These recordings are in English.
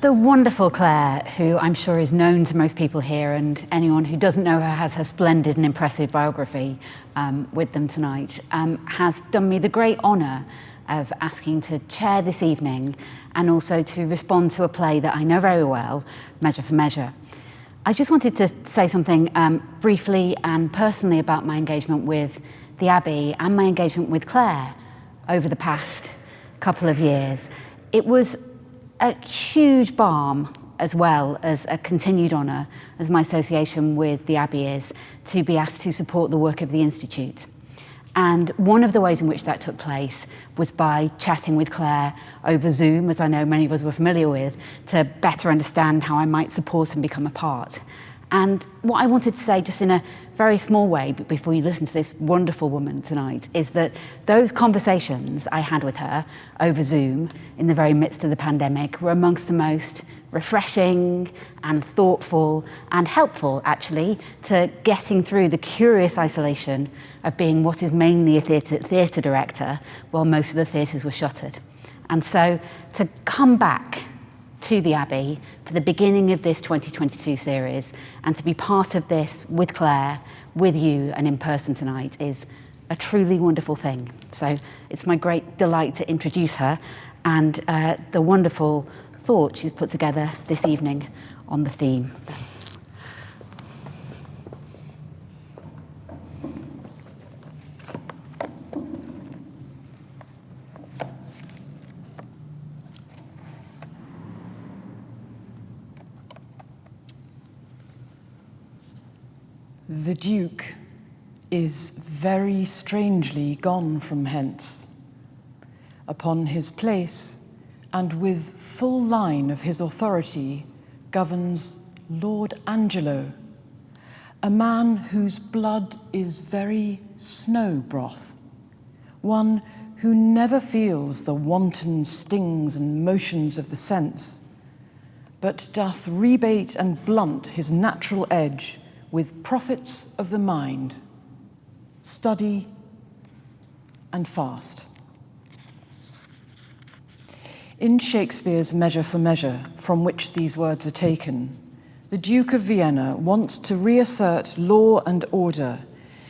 The wonderful Claire, who I'm sure is known to most people here, and anyone who doesn't know her has her splendid and impressive biography with them tonight, has done me the great honour of asking to chair this evening and also to respond to a play that I know very well, Measure for Measure. I just wanted to say something briefly and personally about my engagement with the Abbey and my engagement with Claire over the past couple of years. It was a huge balm, as well as a continued honour, as my association with the Abbey is, to be asked to support the work of the Institute. And one of the ways in which that took place was by chatting with Claire over Zoom, as I know many of us were familiar with, to better understand how I might support and become a part. And what I wanted to say, just in a very small way, but before you listen to this wonderful woman tonight, is that those conversations I had with her over Zoom in the very midst of the pandemic were amongst the most refreshing and thoughtful and helpful, actually, to getting through the curious isolation of being what is mainly a theatre director while most of the theatres were shuttered. And so to come back to the Abbey for the beginning of this 2022 series and to be part of this with Claire, with you and in person tonight is a truly wonderful thing. So it's my great delight to introduce her and the wonderful thought she's put together this evening on the theme. The Duke is very strangely gone from hence. Upon his place, and with full line of his authority, governs Lord Angelo, a man whose blood is very snow broth, one who never feels the wanton stings and motions of the sense, but doth rebate and blunt his natural edge with profits of the mind, study and fast. In Shakespeare's Measure for Measure, from which these words are taken, the Duke of Vienna wants to reassert law and order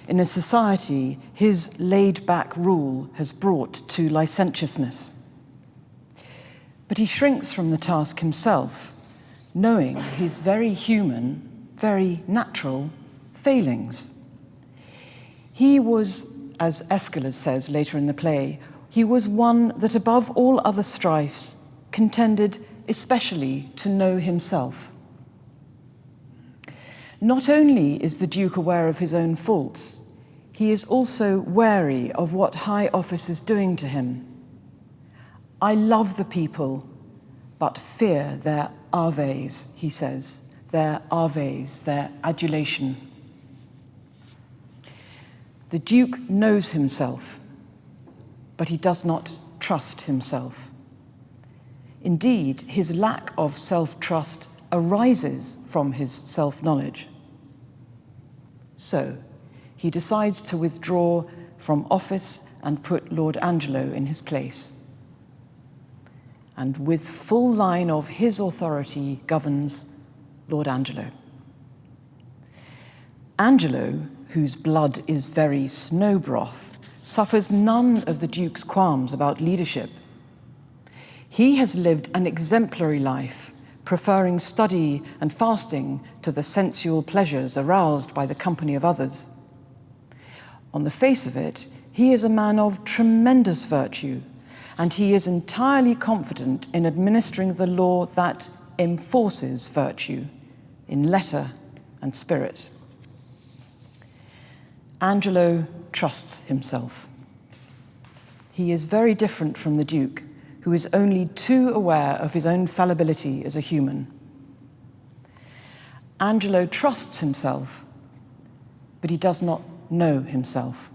in a society his laid-back rule has brought to licentiousness. But he shrinks from the task himself, knowing his very human, very natural failings. He was, as Aeschylus says later in the play, he was one that above all other strifes contended especially to know himself. Not only is the Duke aware of his own faults, he is also wary of what high office is doing to him. I love the people, but fear their aves, he says, their aves, their adulation. The Duke knows himself, but he does not trust himself. Indeed, his lack of self-trust arises from his self-knowledge. So, he decides to withdraw from office and put Lord Angelo in his place. And with full line of his authority governs Lord Angelo. Angelo, whose blood is very snow broth, suffers none of the Duke's qualms about leadership. He has lived an exemplary life, preferring study and fasting to the sensual pleasures aroused by the company of others. On the face of it, he is a man of tremendous virtue, and he is entirely confident in administering the law that enforces virtue in letter and spirit. Angelo trusts himself. He is very different from the Duke, who is only too aware of his own fallibility as a human. Angelo trusts himself, but he does not know himself.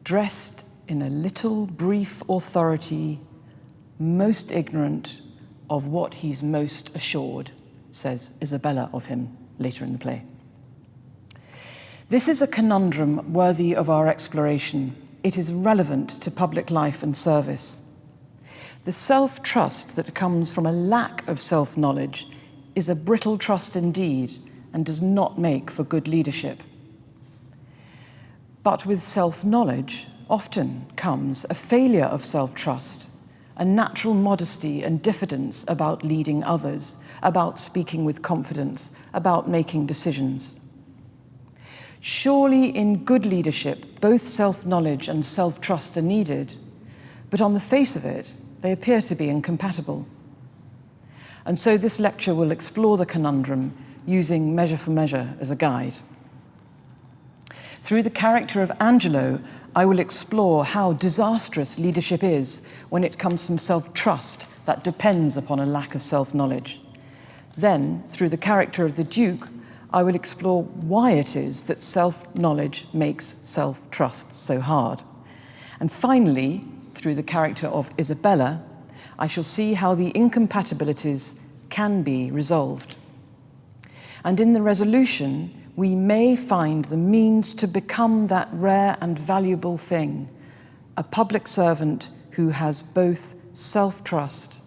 Dressed in a little brief authority, most ignorant of what he's most assured, says Isabella of him later in the play. This is a conundrum worthy of our exploration. It is relevant to public life and service. The self-trust that comes from a lack of self-knowledge is a brittle trust indeed and does not make for good leadership. But with self-knowledge often comes a failure of self-trust, a natural modesty and diffidence about leading others, about speaking with confidence, about making decisions. Surely in good leadership, both self-knowledge and self-trust are needed, but on the face of it, they appear to be incompatible. And so this lecture will explore the conundrum using Measure for Measure as a guide. Through the character of Angelo, I will explore how disastrous leadership is when it comes from self-trust that depends upon a lack of self-knowledge. Then, through the character of the Duke, I will explore why it is that self-knowledge makes self-trust so hard. And finally, through the character of Isabella, I shall see how the incompatibilities can be resolved. And in the resolution, we may find the means to become that rare and valuable thing, a public servant who has both self-trust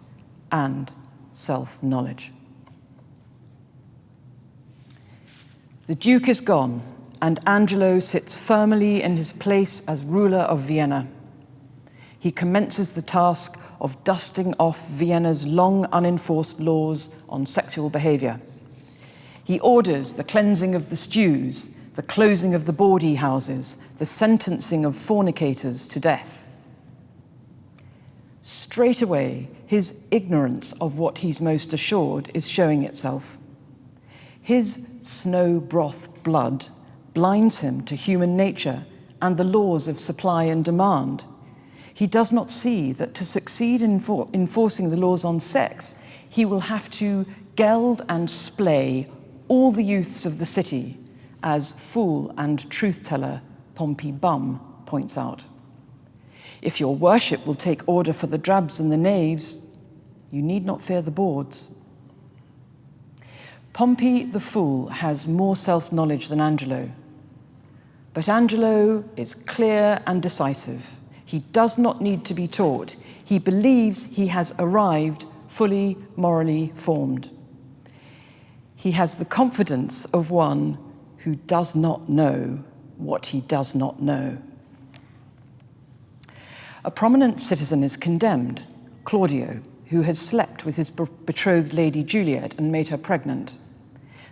and self-knowledge. The Duke is gone, and Angelo sits firmly in his place as ruler of Vienna. He commences the task of dusting off Vienna's long unenforced laws on sexual behavior. He orders the cleansing of the stews, the closing of the bawdy houses, the sentencing of fornicators to death. Straight away, his ignorance of what he's most assured is showing itself. His snow broth blood blinds him to human nature and the laws of supply and demand. He does not see that to succeed in enforcing the laws on sex, he will have to geld and splay all the youths of the city, as fool and truth-teller Pompey Bum points out. If your worship will take order for the drabs and the knaves, you need not fear the bawds. Pompey the fool has more self-knowledge than Angelo, but Angelo is clear and decisive. He does not need to be taught. He believes he has arrived fully morally formed. He has the confidence of one who does not know what he does not know. A prominent citizen is condemned, Claudio, who has slept with his betrothed lady Juliet and made her pregnant.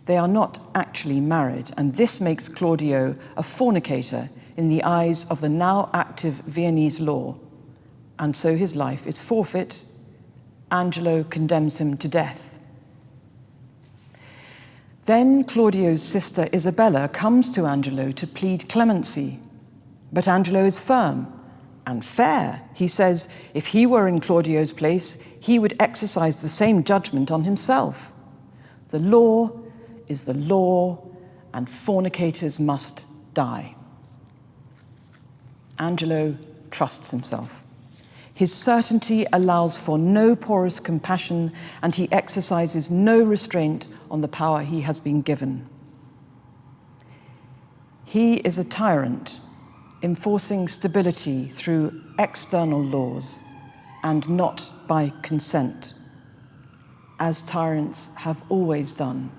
They are not actually married, and this makes Claudio a fornicator in the eyes of the now active Viennese law, and so his life is forfeit. Angelo condemns him to death. Then Claudio's sister Isabella comes to Angelo to plead clemency, but Angelo is firm and fair. He says if he were in Claudio's place, he would exercise the same judgment on himself. The law is the law, and fornicators must die. Angelo trusts himself. His certainty allows for no porous compassion, and he exercises no restraint on the power he has been given. He is a tyrant, enforcing stability through external laws and not by consent, as tyrants have always done,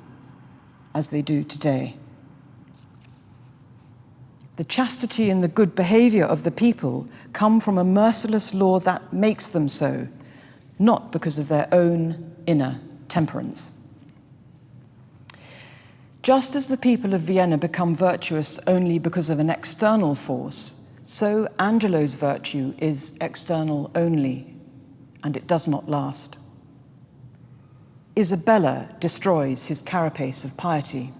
as they do today. The chastity and the good behavior of the people come from a merciless law that makes them so, not because of their own inner temperance. Just as the people of Vienna become virtuous only because of an external force, so Angelo's virtue is external only, and it does not last. Isabella destroys his carapace of piety.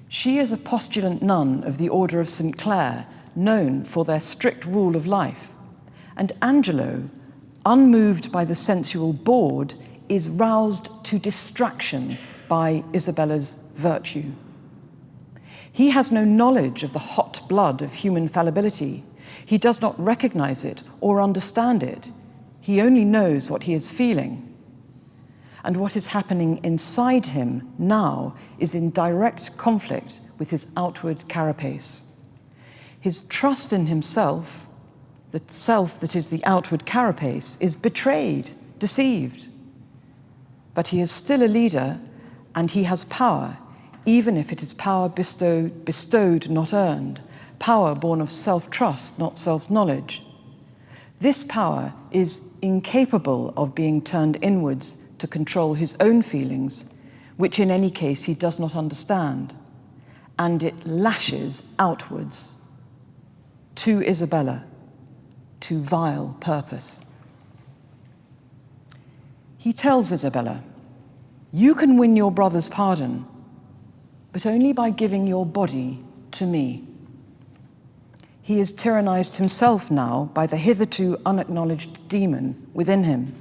She is a postulant nun of the Order of St. Clare, known for their strict rule of life, and Angelo, unmoved by the sensual bawd, is roused to distraction by Isabella's virtue. He has no knowledge of the hot blood of human fallibility. He does not recognize it or understand it. He only knows what he is feeling. And what is happening inside him now is in direct conflict with his outward carapace. His trust in himself The self that is the outward carapace is betrayed, deceived. But he is still a leader, and he has power, even if it is power bestowed, not earned, power born of self-trust, not self-knowledge. This power is incapable of being turned inwards to control his own feelings, which in any case he does not understand, and it lashes outwards to Isabella, to vile purpose. He tells Isabella, "You can win your brother's pardon, but only by giving your body to me." He is tyrannized himself now by the hitherto unacknowledged demon within him.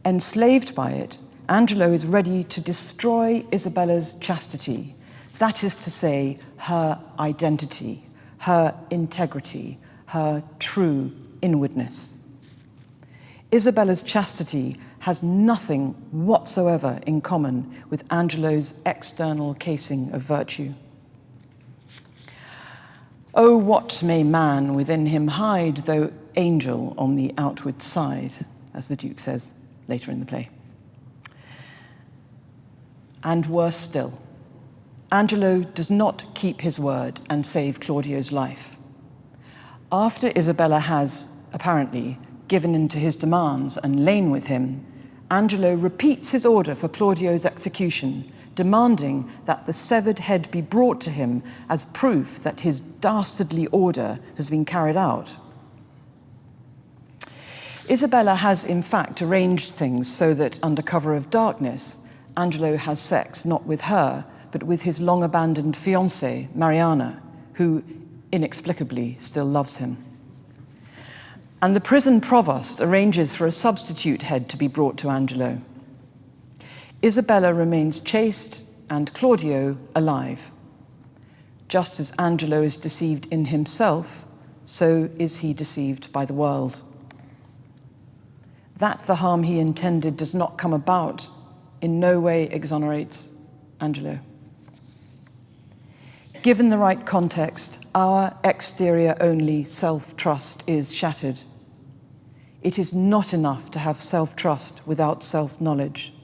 Enslaved by it, Angelo is ready to destroy Isabella's chastity, that is to say, her identity, her integrity, her true inwardness. Isabella's chastity has nothing whatsoever in common with Angelo's external casing of virtue. Oh, what may man within him hide, though angel on the outward side, as the Duke says later in the play. And worse still, Angelo does not keep his word and save Claudio's life. After Isabella has, apparently, given in to his demands and lain with him, Angelo repeats his order for Claudio's execution, demanding that the severed head be brought to him as proof that his dastardly order has been carried out. Isabella has, in fact, arranged things so that, under cover of darkness, Angelo has sex not with her, but with his long-abandoned fiancée, Mariana, who inexplicably still loves him. And the prison provost arranges for a substitute head to be brought to Angelo. Isabella remains chaste and Claudio alive. Just as Angelo is deceived in himself, so is he deceived by the world. That the harm he intended does not come about in no way exonerates Angelo. Given the right context, our exterior-only self-trust is shattered. It is not enough to have self-trust without self-knowledge.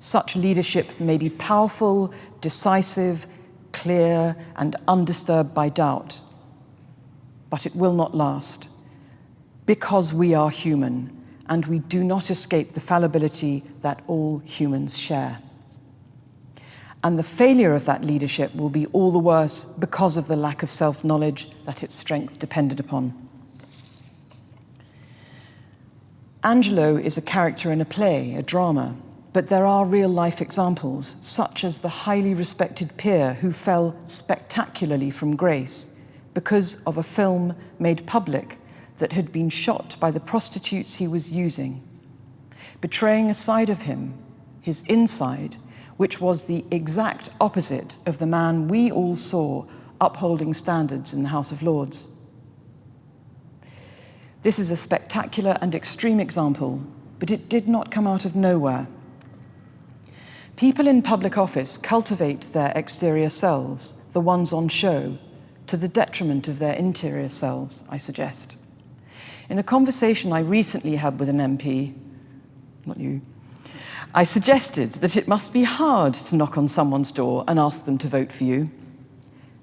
Such leadership may be powerful, decisive, clear, and undisturbed by doubt, but it will not last, because we are human, and we do not escape the fallibility that all humans share. And the failure of that leadership will be all the worse because of the lack of self-knowledge that its strength depended upon. Angelo is a character in a play, a drama, but there are real-life examples, such as the highly respected peer who fell spectacularly from grace because of a film made public that had been shot by the prostitutes he was using, betraying a side of him, his inside, which was the exact opposite of the man we all saw upholding standards in the House of Lords. This is a spectacular and extreme example, but it did not come out of nowhere. People in public office cultivate their exterior selves, the ones on show, to the detriment of their interior selves, I suggest. In a conversation I recently had with an MP, not you, I suggested that it must be hard to knock on someone's door and ask them to vote for you.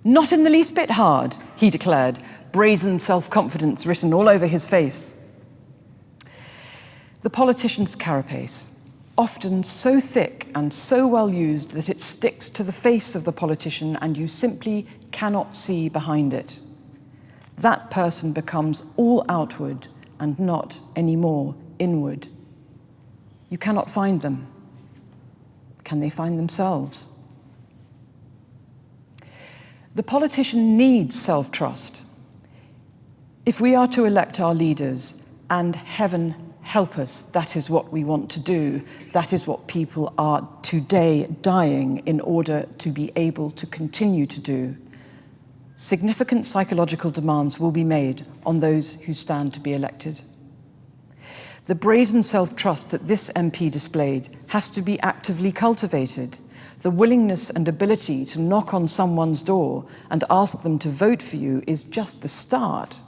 "Not in the least bit hard," he declared, brazen self-confidence written all over his face. The politician's carapace, often so thick and so well used that it sticks to the face of the politician and you simply cannot see behind it. That person becomes all outward and not any more inward. You cannot find them. Can they find themselves? The politician needs self-trust. If we are to elect our leaders, and heaven help us, that is what we want to do, that is what people are today dying in order to be able to continue to do, significant psychological demands will be made on those who stand to be elected. The brazen self-trust that this MP displayed has to be actively cultivated. The willingness and ability to knock on someone's door and ask them to vote for you is just the start.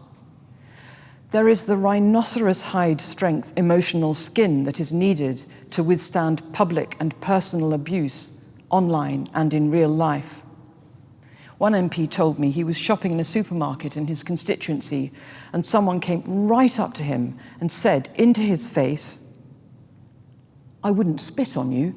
There is the rhinoceros hide strength emotional skin that is needed to withstand public and personal abuse online and in real life. One MP told me he was shopping in a supermarket in his constituency and someone came right up to him and said into his face, "I wouldn't spit on you."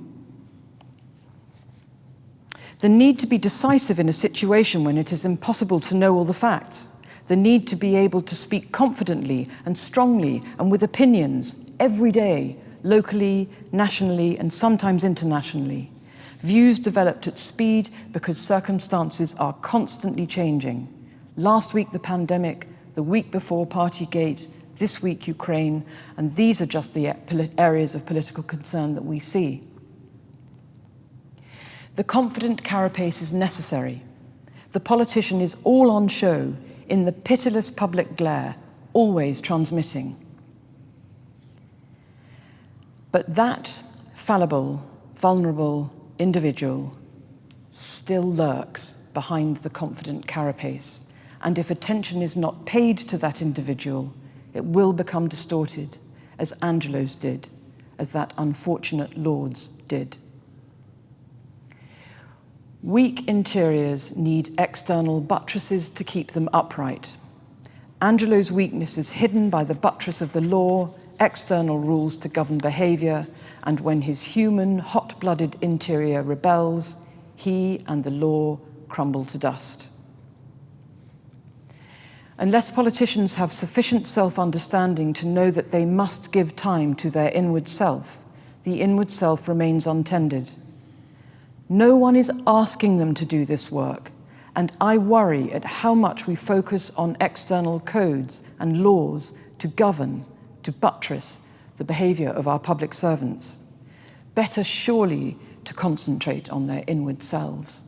The need to be decisive in a situation when it is impossible to know all the facts. The need to be able to speak confidently and strongly and with opinions every day, locally, nationally, and sometimes internationally. Views developed at speed because circumstances are constantly changing. Last week, the pandemic, the week before, Partygate, this week, Ukraine, and these are just the areas of political concern that we see. The confident carapace is necessary. The politician is all on show in the pitiless public glare, always transmitting. But that fallible, vulnerable individual still lurks behind the confident carapace, and if attention is not paid to that individual, it will become distorted, as Angelo's did, as that unfortunate Lord's did. Weak interiors need external buttresses to keep them upright. Angelo's weakness is hidden by the buttress of the law, external rules to govern behavior, and when his human, hot-blooded interior rebels, he and the law crumble to dust. Unless politicians have sufficient self-understanding to know that they must give time to their inward self, the inward self remains untended. No one is asking them to do this work, and I worry at how much we focus on external codes and laws to govern, to buttress the behavior of our public servants. Better surely to concentrate on their inward selves.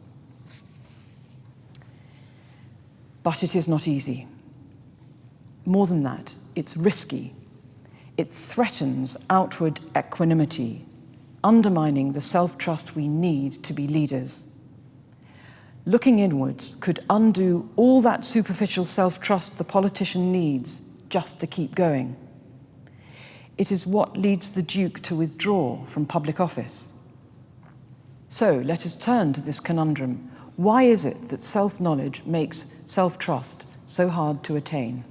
But it is not easy. More than that, it's risky. It threatens outward equanimity, undermining the self-trust we need to be leaders. Looking inwards could undo all that superficial self-trust the politician needs just to keep going. It is what leads the Duke to withdraw from public office. So let us turn to this conundrum. Why is it that self-knowledge makes self-trust so hard to attain?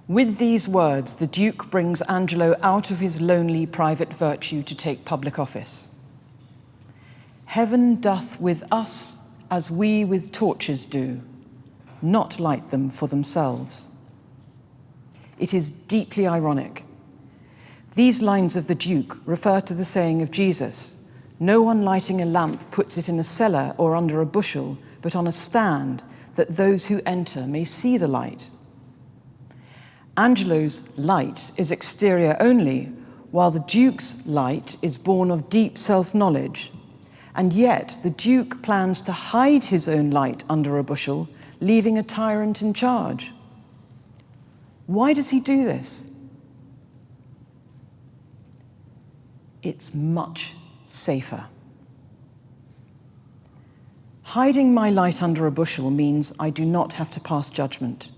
With these words, the Duke brings Angelo out of his lonely private virtue to take public office. Heaven doth with us as we with torches do, not light them for themselves. It is deeply ironic. These lines of the Duke refer to the saying of Jesus, "No one lighting a lamp puts it in a cellar or under a bushel, but on a stand, that those who enter may see the light." Angelo's light is exterior only, while the Duke's light is born of deep self-knowledge. And yet the Duke plans to hide his own light under a bushel, leaving a tyrant in charge. Why does he do this? It's much safer. Hiding my light under a bushel means I do not have to pass judgment.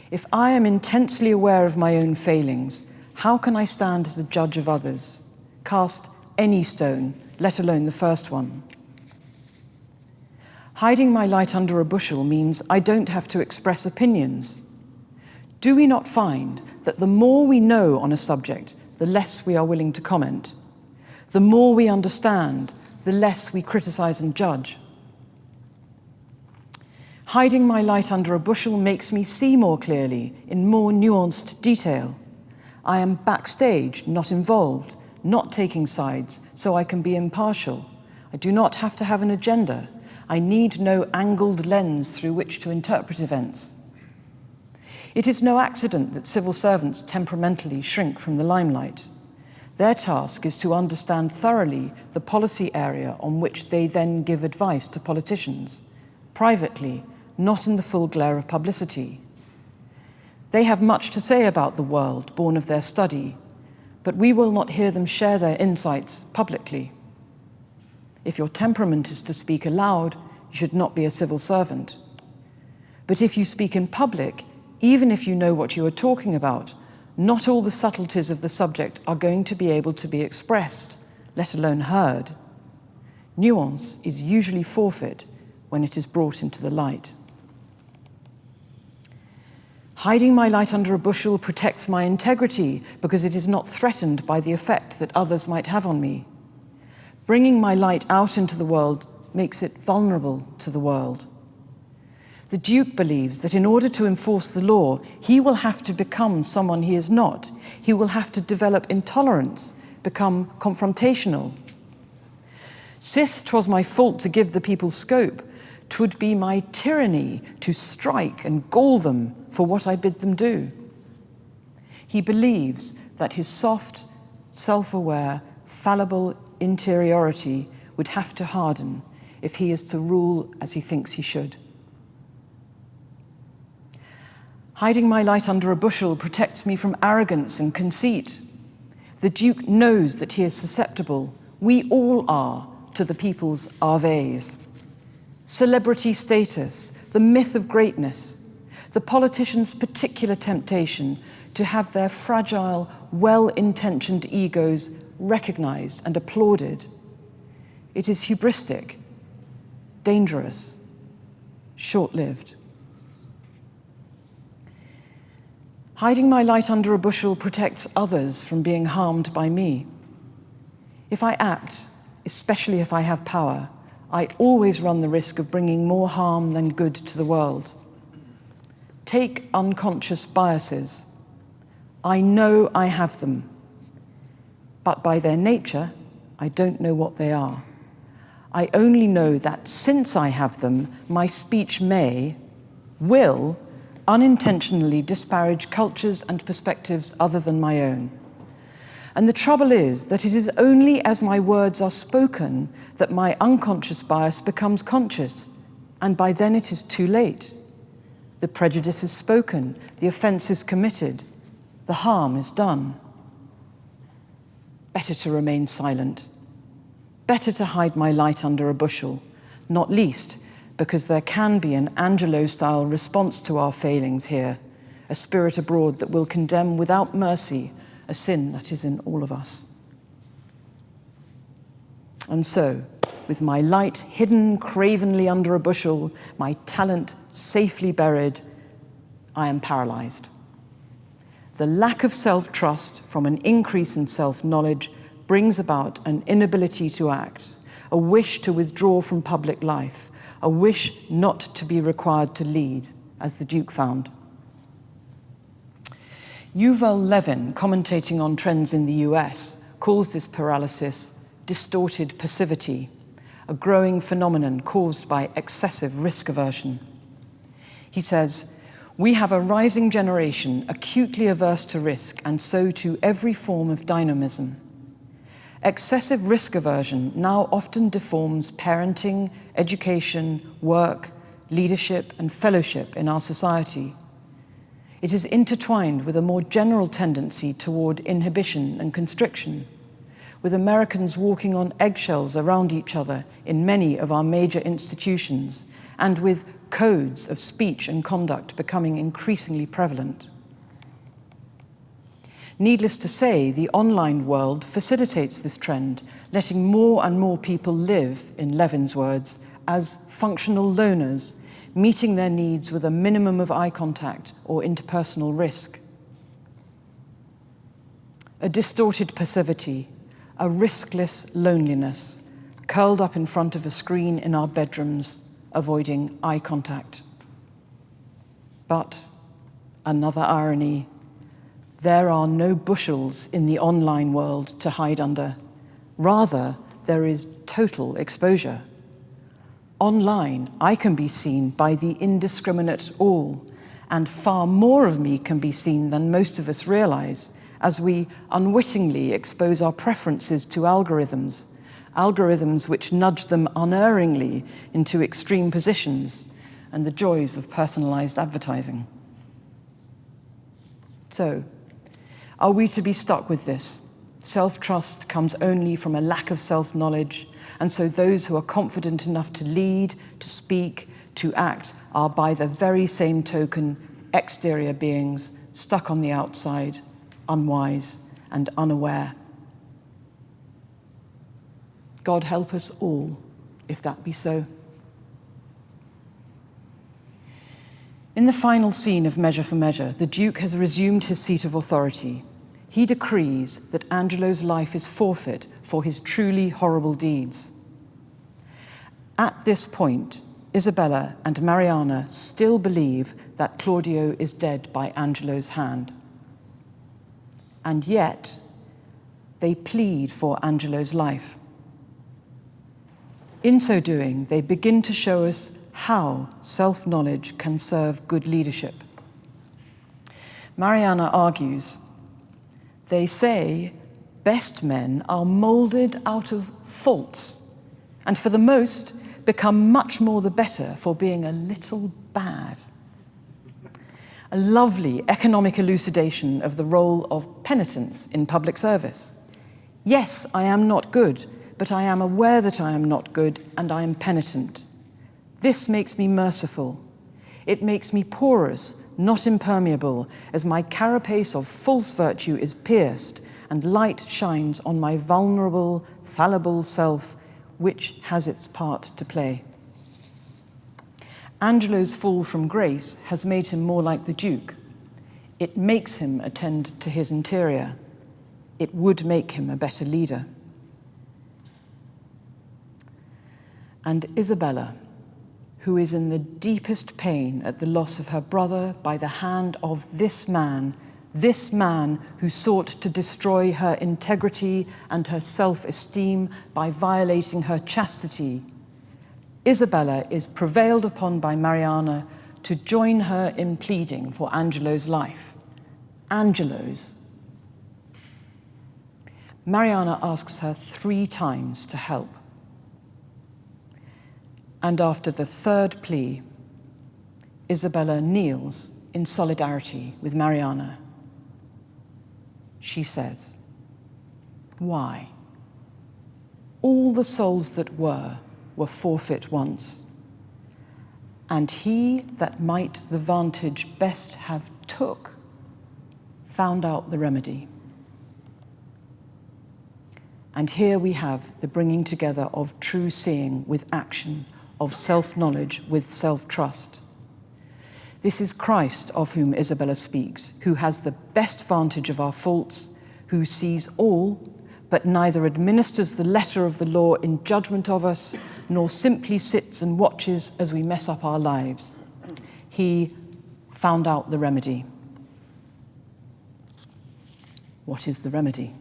If I am intensely aware of my own failings, how can I stand as a judge of others? Cast any stone, let alone the first one. Hiding my light under a bushel means I don't have to express opinions. Do we not find that the more we know on a subject, the less we are willing to comment? The more we understand, the less we criticize and judge. Hiding my light under a bushel makes me see more clearly, in more nuanced detail. I am backstage, not involved, not taking sides, so I can be impartial. I do not have to have an agenda. I need no angled lens through which to interpret events. It is no accident that civil servants temperamentally shrink from the limelight. Their task is to understand thoroughly the policy area on which they then give advice to politicians, privately, not in the full glare of publicity. They have much to say about the world born of their study, but we will not hear them share their insights publicly. If your temperament is to speak aloud, you should not be a civil servant. But if you speak in public, even if you know what you are talking about, not all the subtleties of the subject are going to be able to be expressed, let alone heard. Nuance is usually forfeit when it is brought into the light. Hiding my light under a bushel protects my integrity because it is not threatened by the effect that others might have on me. Bringing my light out into the world makes it vulnerable to the world. The Duke believes that in order to enforce the law, he will have to become someone he is not. He will have to develop intolerance, become confrontational. Sith 'twas my fault to give the people scope, 'twould be my tyranny to strike and gall them for what I bid them do. He believes that his soft, self-aware, fallible interiority would have to harden if he is to rule as he thinks he should. Hiding my light under a bushel protects me from arrogance and conceit. The Duke knows that he is susceptible, we all are, to the people's arvés. Celebrity status, the myth of greatness, the politician's particular temptation to have their fragile, well-intentioned egos recognized and applauded. It is hubristic, dangerous, short-lived. Hiding my light under a bushel protects others from being harmed by me. If I act, especially if I have power, I always run the risk of bringing more harm than good to the world. Take unconscious biases. I know I have them, but by their nature, I don't know what they are. I only know that since I have them, my speech will, unintentionally disparage cultures and perspectives other than my own. And the trouble is that it is only as my words are spoken that my unconscious bias becomes conscious, and by then it is too late. The prejudice is spoken, the offense is committed, the harm is done. Better to remain silent. Better to hide my light under a bushel, not least because there can be an Angelo-style response to our failings here, a spirit abroad that will condemn without mercy a sin that is in all of us. And so, with my light hidden cravenly under a bushel, my talent safely buried, I am paralyzed. The lack of self-trust from an increase in self-knowledge brings about an inability to act, a wish to withdraw from public life, a wish not to be required to lead, as the Duke found. Yuval Levin, commentating on trends in the US, calls this paralysis distorted passivity, a growing phenomenon caused by excessive risk aversion. He says, "We have a rising generation acutely averse to risk and so to every form of dynamism. Excessive risk aversion now often deforms parenting, education, work, leadership, and fellowship in our society. It is intertwined with a more general tendency toward inhibition and constriction, with Americans walking on eggshells around each other in many of our major institutions, and with codes of speech and conduct becoming increasingly prevalent. Needless to say, the online world facilitates this trend, letting more and more people live, in Levin's words, as functional loners, meeting their needs with a minimum of eye contact or interpersonal risk. A distorted passivity, a riskless loneliness, curled up in front of a screen in our bedrooms, avoiding eye contact. But, another irony, there are no bushels in the online world to hide under. Rather, there is total exposure. Online, I can be seen by the indiscriminate all, and far more of me can be seen than most of us realize, as we unwittingly expose our preferences to algorithms which nudge them unerringly into extreme positions, and the joys of personalized advertising. So, are we to be stuck with this? Self-trust comes only from a lack of self-knowledge, and so those who are confident enough to lead, to speak, to act are by the very same token exterior beings stuck on the outside, unwise and unaware. God help us all, if that be so. In the final scene of Measure for Measure, the Duke has resumed his seat of authority. He decrees that Angelo's life is forfeit for his truly horrible deeds. At this point, Isabella and Mariana still believe that Claudio is dead by Angelo's hand. And yet, they plead for Angelo's life. In so doing, they begin to show us how self-knowledge can serve good leadership. Mariana argues, they say best men are moulded out of faults, and for the most become much more the better for being a little bad. A lovely economic elucidation of the role of penitence in public service. Yes, I am not good, but I am aware that I am not good, and I am penitent. This makes me merciful. It makes me porous, not impermeable, as my carapace of false virtue is pierced, and light shines on my vulnerable, fallible self, which has its part to play. Angelo's fall from grace has made him more like the Duke. It makes him attend to his interior. It would make him a better leader. And Isabella, who is in the deepest pain at the loss of her brother by the hand of this man who sought to destroy her integrity and her self-esteem by violating her chastity, Isabella is prevailed upon by Mariana to join her in pleading for Angelo's life. Angelo's. Mariana asks her 3 times to help. And after the 3rd plea, Isabella kneels in solidarity with Mariana. She says, "Why? All the souls that were forfeit once, and he that might the vantage best have took found out the remedy." And here we have the bringing together of true seeing with action, of self-knowledge with self-trust. This is Christ of whom Isabella speaks, who has the best vantage of our faults, who sees all, but neither administers the letter of the law in judgment of us, nor simply sits and watches as we mess up our lives. He found out the remedy. What is the remedy?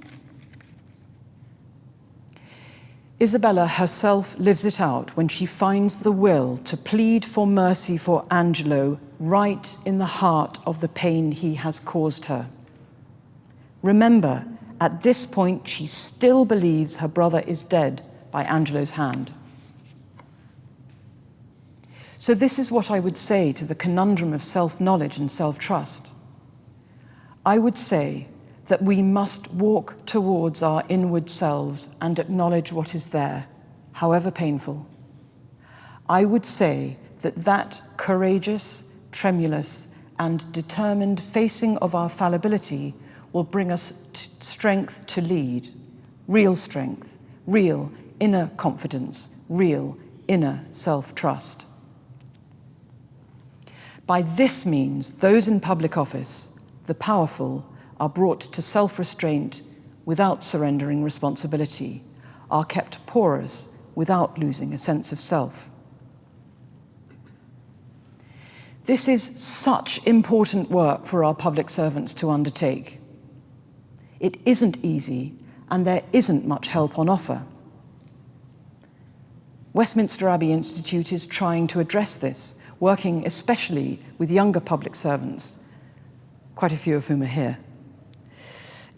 Isabella herself lives it out when she finds the will to plead for mercy for Angelo right in the heart of the pain he has caused her. Remember, at this point, she still believes her brother is dead by Angelo's hand. So this is what I would say to the conundrum of self-knowledge and self-trust. I would say that we must walk towards our inward selves and acknowledge what is there, however painful. I would say that courageous, tremulous, and determined facing of our fallibility will bring us strength to lead, real strength, real inner confidence, real inner self-trust. By this means, those in public office, the powerful, are brought to self-restraint without surrendering responsibility, are kept porous without losing a sense of self. This is such important work for our public servants to undertake. It isn't easy, and there isn't much help on offer. Westminster Abbey Institute is trying to address this, working especially with younger public servants, quite a few of whom are here.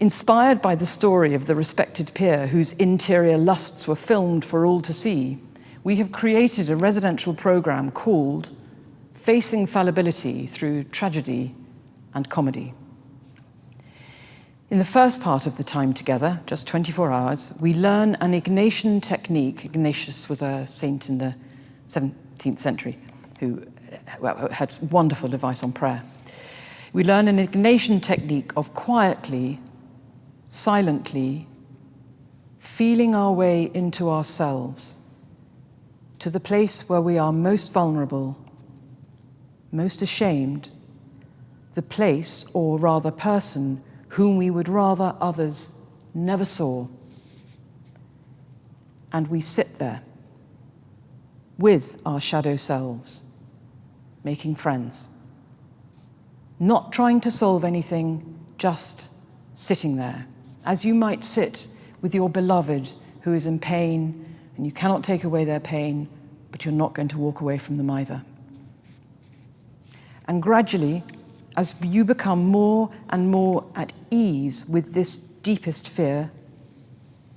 Inspired by the story of the respected peer whose interior lusts were filmed for all to see, we have created a residential program called Facing Fallibility Through Tragedy and Comedy. In the first part of the time together, just 24 hours, we learn an Ignatian technique. Ignatius was a saint in the 17th century who had wonderful advice on prayer. We learn an Ignatian technique of quietly, silently, feeling our way into ourselves, to the place where we are most vulnerable, most ashamed, the place, or rather person, whom we would rather others never saw. And we sit there with our shadow selves, making friends. Not trying to solve anything, just sitting there, as you might sit with your beloved who is in pain, and you cannot take away their pain, but you're not going to walk away from them either. And gradually, as you become more and more at ease with this deepest fear,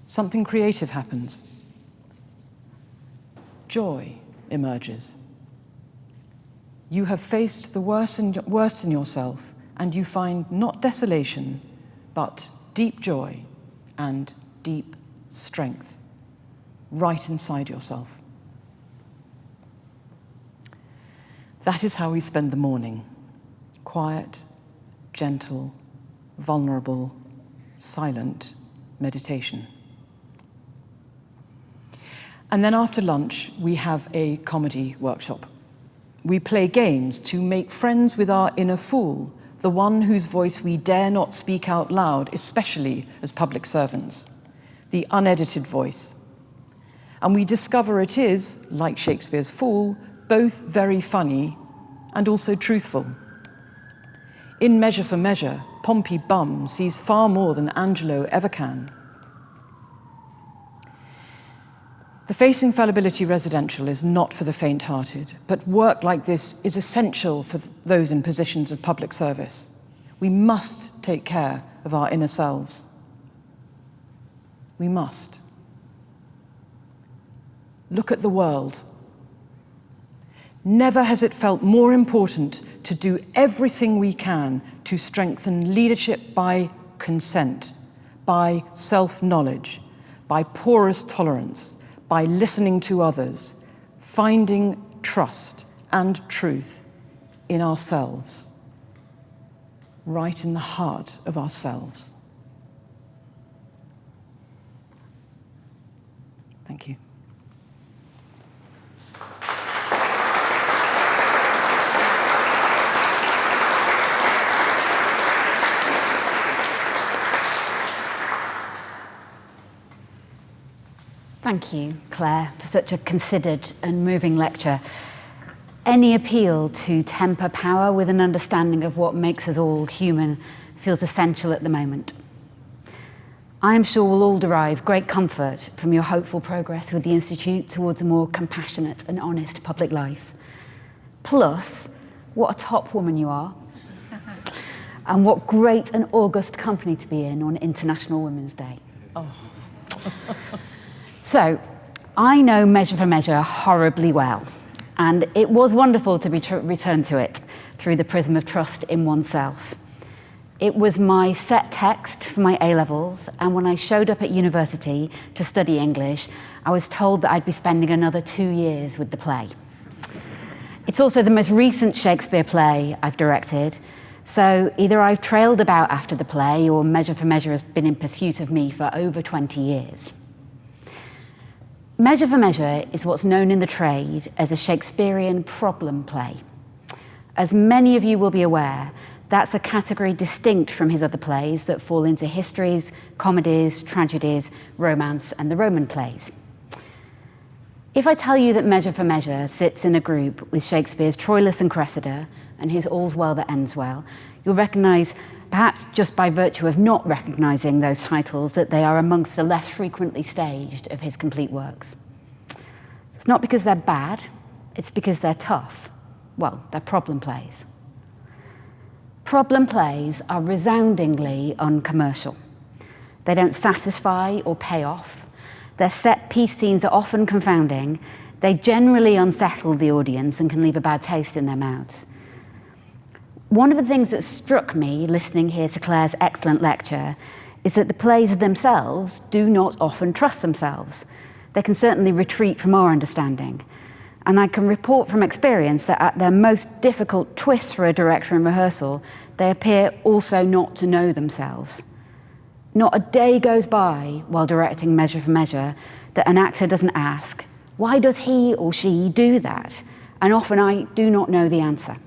something creative happens. Joy emerges. You have faced the worst in yourself, and you find not desolation, but deep joy and deep strength right inside yourself. That is how we spend the morning. Quiet, gentle, vulnerable, silent meditation. And then after lunch, we have a comedy workshop. We play games to make friends with our inner fool, the one whose voice we dare not speak out loud, especially as public servants, the unedited voice. And we discover it is, like Shakespeare's fool, both very funny and also truthful. In Measure for Measure, Pompey Bum sees far more than Angelo ever can. The Facing Fallibility Residential is not for the faint-hearted, but work like this is essential for those in positions of public service. We must take care of our inner selves. We must. Look at the world. Never has it felt more important to do everything we can to strengthen leadership by consent, by self-knowledge, by porous tolerance, by listening to others, finding trust and truth in ourselves, right in the heart of ourselves. Thank you. Thank you, Claire, for such a considered and moving lecture. Any appeal to temper power with an understanding of what makes us all human feels essential at the moment. I am sure we'll all derive great comfort from your hopeful progress with the Institute towards a more compassionate and honest public life. Plus, what a top woman you are. And what great and august company to be in on International Women's Day. Oh. So, I know Measure for Measure horribly well, and it was wonderful to be returned to it through the prism of trust in oneself. It was my set text for my A-levels, and when I showed up at university to study English, I was told that I'd be spending another 2 years with the play. It's also the most recent Shakespeare play I've directed, so either I've trailed about after the play or Measure for Measure has been in pursuit of me for over 20 years. Measure for Measure is what's known in the trade as a Shakespearean problem play. As many of you will be aware, that's a category distinct from his other plays that fall into histories, comedies, tragedies, romance, and the Roman plays. If I tell you that Measure for Measure sits in a group with Shakespeare's Troilus and Cressida and his All's Well That Ends Well, you'll recognise, perhaps just by virtue of not recognising those titles, that they are amongst the less frequently staged of his complete works. It's not because they're bad, it's because they're tough. Well, they're problem plays. Problem plays are resoundingly uncommercial. They don't satisfy or pay off. Their set-piece scenes are often confounding. They generally unsettle the audience and can leave a bad taste in their mouths. One of the things that struck me listening here to Claire's excellent lecture is that the plays themselves do not often trust themselves. They can certainly retreat from our understanding. And I can report from experience that at their most difficult twists for a director in rehearsal, they appear also not to know themselves. Not a day goes by while directing Measure for Measure that an actor doesn't ask, why does he or she do that? And often I do not know the answer.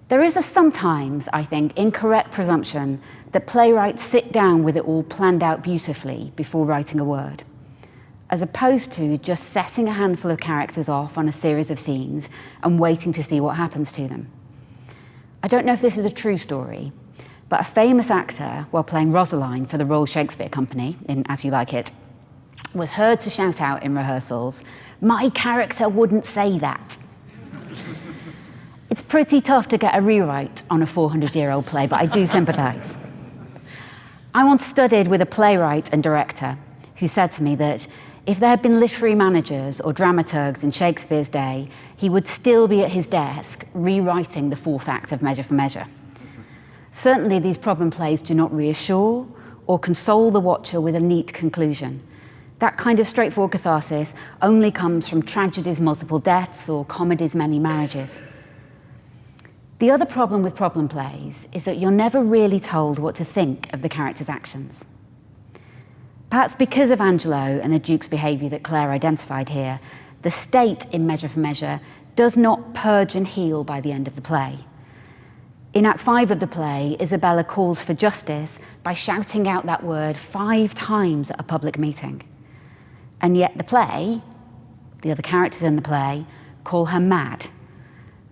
There is a sometimes, I think, incorrect presumption that playwrights sit down with it all planned out beautifully before writing a word, as opposed to just setting a handful of characters off on a series of scenes and waiting to see what happens to them. I don't know if this is a true story, but a famous actor, while playing Rosaline for the Royal Shakespeare Company in As You Like It, was heard to shout out in rehearsals, "My character wouldn't say that." It's pretty tough to get a rewrite on a 400-year-old play, but I do sympathise. I once studied with a playwright and director who said to me that if there had been literary managers or dramaturgs in Shakespeare's day, he would still be at his desk rewriting the fourth act of Measure for Measure. Certainly these problem plays do not reassure or console the watcher with a neat conclusion. That kind of straightforward catharsis only comes from tragedy's multiple deaths or comedy's many marriages. The other problem with problem plays is that you're never really told what to think of the character's actions. Perhaps because of Angelo and the Duke's behaviour that Claire identified here, the state in Measure for Measure does not purge and heal by the end of the play. In Act 5 of the play, Isabella calls for justice by shouting out that word 5 times at a public meeting. And yet the other characters in the play, call her mad.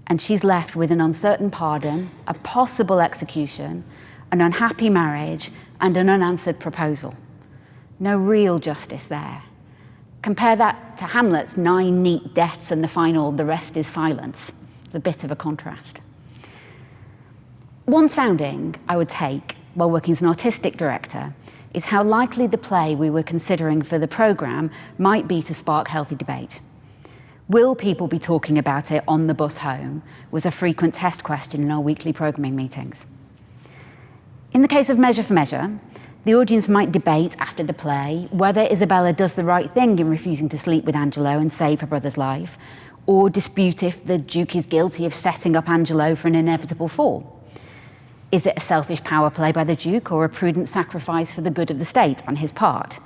And she's left with an uncertain pardon, a possible execution, an unhappy marriage, and an unanswered proposal. No real justice there. Compare that to Hamlet's 9 neat deaths and the final, the rest is silence. It's a bit of a contrast. One sounding I would take while working as an artistic director is how likely the play we were considering for the programme might be to spark healthy debate. Will people be talking about it on the bus home was a frequent test question in our weekly programming meetings. In the case of Measure for Measure, the audience might debate after the play whether Isabella does the right thing in refusing to sleep with Angelo and save her brother's life, or dispute if the Duke is guilty of setting up Angelo for an inevitable fall. Is it a selfish power play by the Duke or a prudent sacrifice for the good of the state on his part?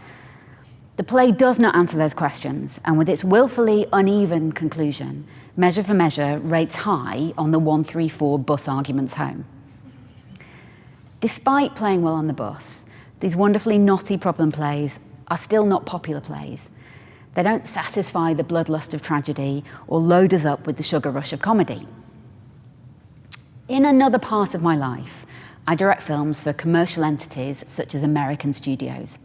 The play does not answer those questions, and with its willfully uneven conclusion, Measure for Measure rates high on the 134 bus arguments home. Despite playing well on the bus, these wonderfully knotty problem plays are still not popular plays. They don't satisfy the bloodlust of tragedy or load us up with the sugar rush of comedy. In another part of my life, I direct films for commercial entities such as American studios.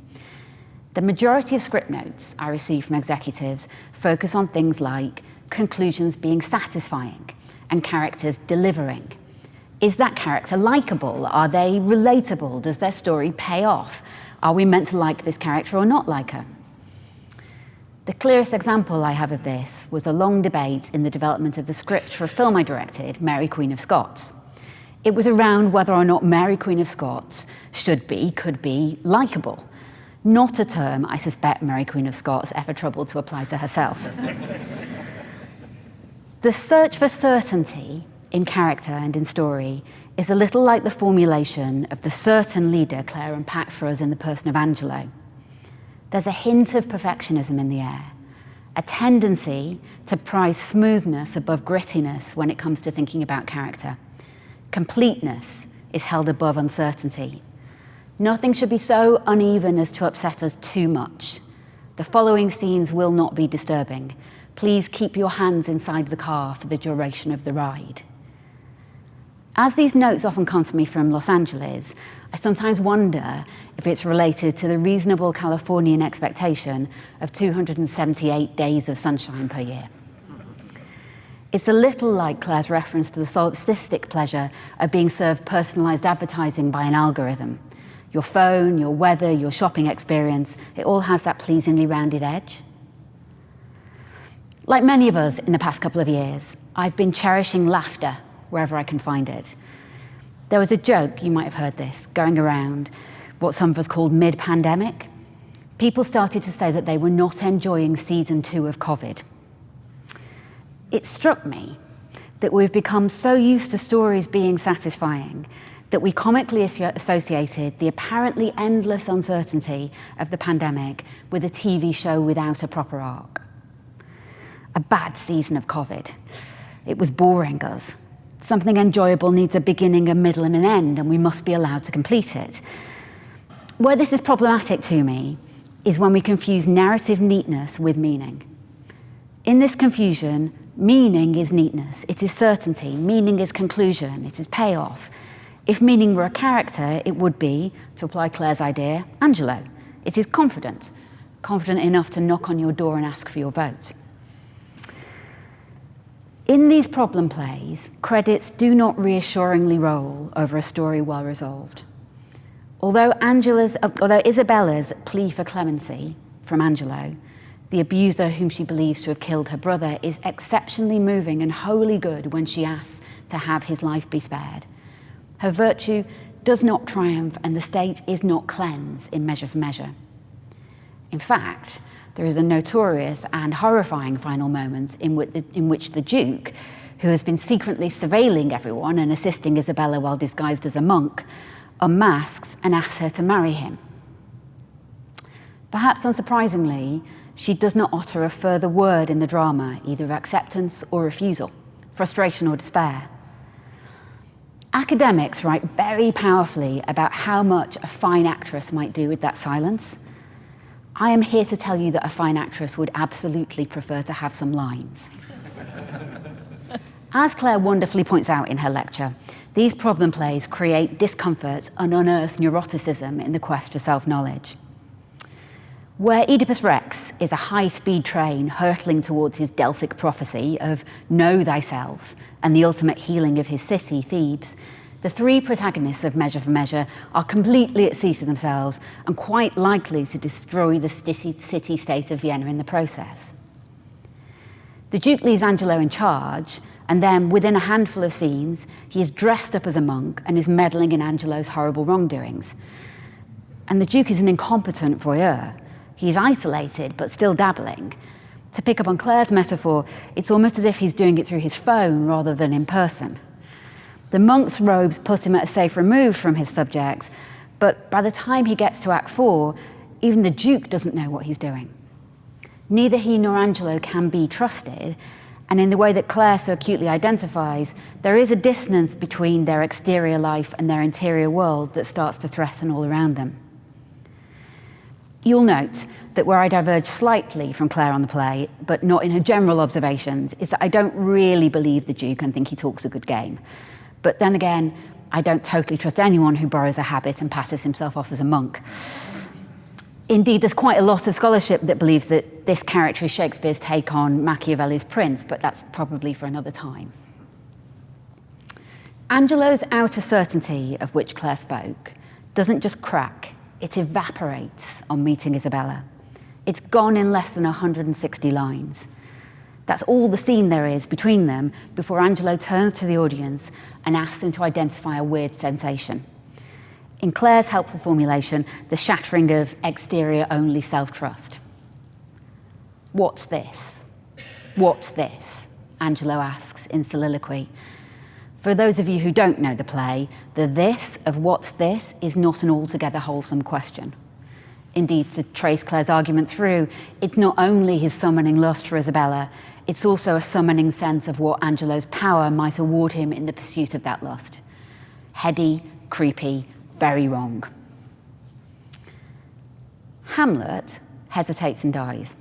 The majority of script notes I receive from executives focus on things like conclusions being satisfying and characters delivering. Is that character likable? Are they relatable? Does their story pay off? Are we meant to like this character or not like her? The clearest example I have of this was a long debate in the development of the script for a film I directed, Mary Queen of Scots. It was around whether or not Mary Queen of Scots could be likeable. Not a term I suspect Mary Queen of Scots ever troubled to apply to herself. The search for certainty in character and in story is a little like the formulation of the certain leader Claire unpacked for us in the person of Angelo. There's a hint of perfectionism in the air, a tendency to prize smoothness above grittiness when it comes to thinking about character. Completeness is held above uncertainty. Nothing should be so uneven as to upset us too much. The following scenes will not be disturbing. Please keep your hands inside the car for the duration of the ride. As these notes often come to me from Los Angeles, I sometimes wonder if it's related to the reasonable Californian expectation of 278 days of sunshine per year. It's a little like Claire's reference to the solipsistic pleasure of being served personalised advertising by an algorithm. Your phone, your weather, your shopping experience, it all has that pleasingly rounded edge. Like many of us in the past couple of years, I've been cherishing laughter wherever I can find it. There was a joke, you might have heard this, going around what some of us called mid-pandemic. People started to say that they were not enjoying season 2 of COVID. It struck me that we've become so used to stories being satisfying that we comically associated the apparently endless uncertainty of the pandemic with a TV show without a proper arc. A bad season of COVID. It was boring us. Something enjoyable needs a beginning, a middle, and an end, and we must be allowed to complete it. Where this is problematic to me is when we confuse narrative neatness with meaning. In this confusion, meaning is neatness, it is certainty, meaning is conclusion, it is payoff. If meaning were a character, it would be, to apply Claire's idea, Angelo. It is confident enough to knock on your door and ask for your vote. In these problem plays, credits do not reassuringly roll over a story well resolved. Although Isabella's plea for clemency from Angelo, the abuser whom she believes to have killed her brother, is exceptionally moving and wholly good when she asks to have his life be spared. Her virtue does not triumph and the state is not cleansed in Measure for Measure. In fact, there is a notorious and horrifying final moment in which the Duke, who has been secretly surveilling everyone and assisting Isabella while disguised as a monk, unmasks and asks her to marry him. Perhaps unsurprisingly, she does not utter a further word in the drama, either of acceptance or refusal, frustration or despair. Academics write very powerfully about how much a fine actress might do with that silence. I am here to tell you that a fine actress would absolutely prefer to have some lines. As Claire wonderfully points out in her lecture, these problem plays create discomfort and unearth neuroticism in the quest for self-knowledge. Where Oedipus Rex is a high-speed train hurtling towards his Delphic prophecy of know thyself and the ultimate healing of his city, Thebes, the three protagonists of Measure for Measure are completely at sea to themselves and quite likely to destroy the city-state of Vienna in the process. The Duke leaves Angelo in charge, and then, within a handful of scenes, he is dressed up as a monk and is meddling in Angelo's horrible wrongdoings. And the Duke is an incompetent voyeur. He is isolated, but still dabbling. To pick up on Claire's metaphor, it's almost as if he's doing it through his phone rather than in person. The monk's robes put him at a safe remove from his subjects, but by the time he gets to Act 4, even the Duke doesn't know what he's doing. Neither he nor Angelo can be trusted, and in the way that Claire so acutely identifies, there is a dissonance between their exterior life and their interior world that starts to threaten all around them. You'll note that where I diverge slightly from Claire on the play, but not in her general observations, is that I don't really believe the Duke and think he talks a good game. But then again, I don't totally trust anyone who borrows a habit and passes himself off as a monk. Indeed, there's quite a lot of scholarship that believes that this character is Shakespeare's take on Machiavelli's Prince, but that's probably for another time. Angelo's outer certainty, of which Claire spoke, doesn't just crack, it evaporates on meeting Isabella. It's gone in less than 160 lines. That's all the scene there is between them before Angelo turns to the audience and asks them to identify a weird sensation. In Claire's helpful formulation, the shattering of exterior-only self-trust. What's this? What's this? Angelo asks in soliloquy. For those of you who don't know the play, the this of what's this is not an altogether wholesome question. Indeed, to trace Claire's argument through, it's not only his summoning lust for Isabella, it's also a summoning sense of what Angelo's power might award him in the pursuit of that lust. Heady, creepy, very wrong. Hamlet hesitates and dies.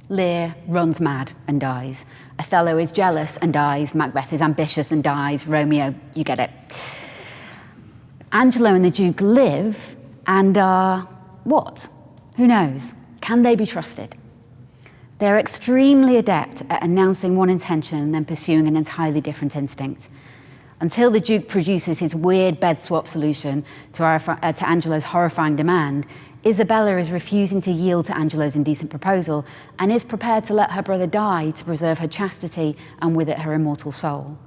Lear runs mad and dies. Othello is jealous and dies. Macbeth is ambitious and dies. Romeo, you get it. Angelo and the Duke live and are what? Who knows? Can they be trusted? They're extremely adept at announcing one intention and then pursuing an entirely different instinct. Until the Duke produces his weird bed swap solution to Angelo's horrifying demand, Isabella is refusing to yield to Angelo's indecent proposal and is prepared to let her brother die to preserve her chastity and with it her immortal soul.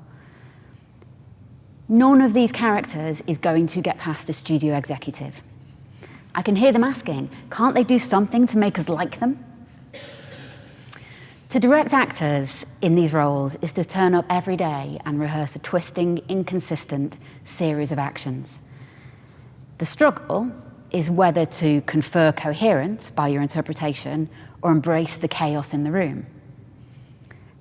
None of these characters is going to get past a studio executive. I can hear them asking, can't they do something to make us like them? To direct actors in these roles is to turn up every day and rehearse a twisting, inconsistent series of actions. The struggle is whether to confer coherence by your interpretation or embrace the chaos in the room.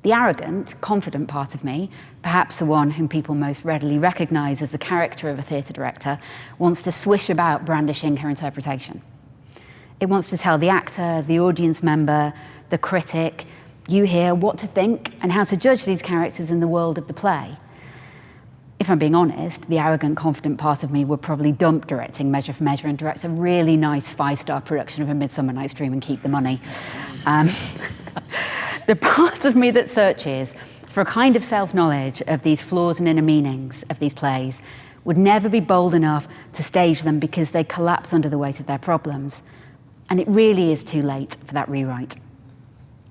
The arrogant, confident part of me, perhaps the one whom people most readily recognise as the character of a theatre director, wants to swish about brandishing her interpretation. It wants to tell the actor, the audience member, the critic, you hear, what to think and how to judge these characters in the world of the play. If I'm being honest, the arrogant, confident part of me would probably dump directing Measure for Measure and direct a really nice 5-star production of A Midsummer Night's Dream and keep the money. The part of me that searches for a kind of self-knowledge of these flaws and inner meanings of these plays would never be bold enough to stage them because they collapse under the weight of their problems. And it really is too late for that rewrite.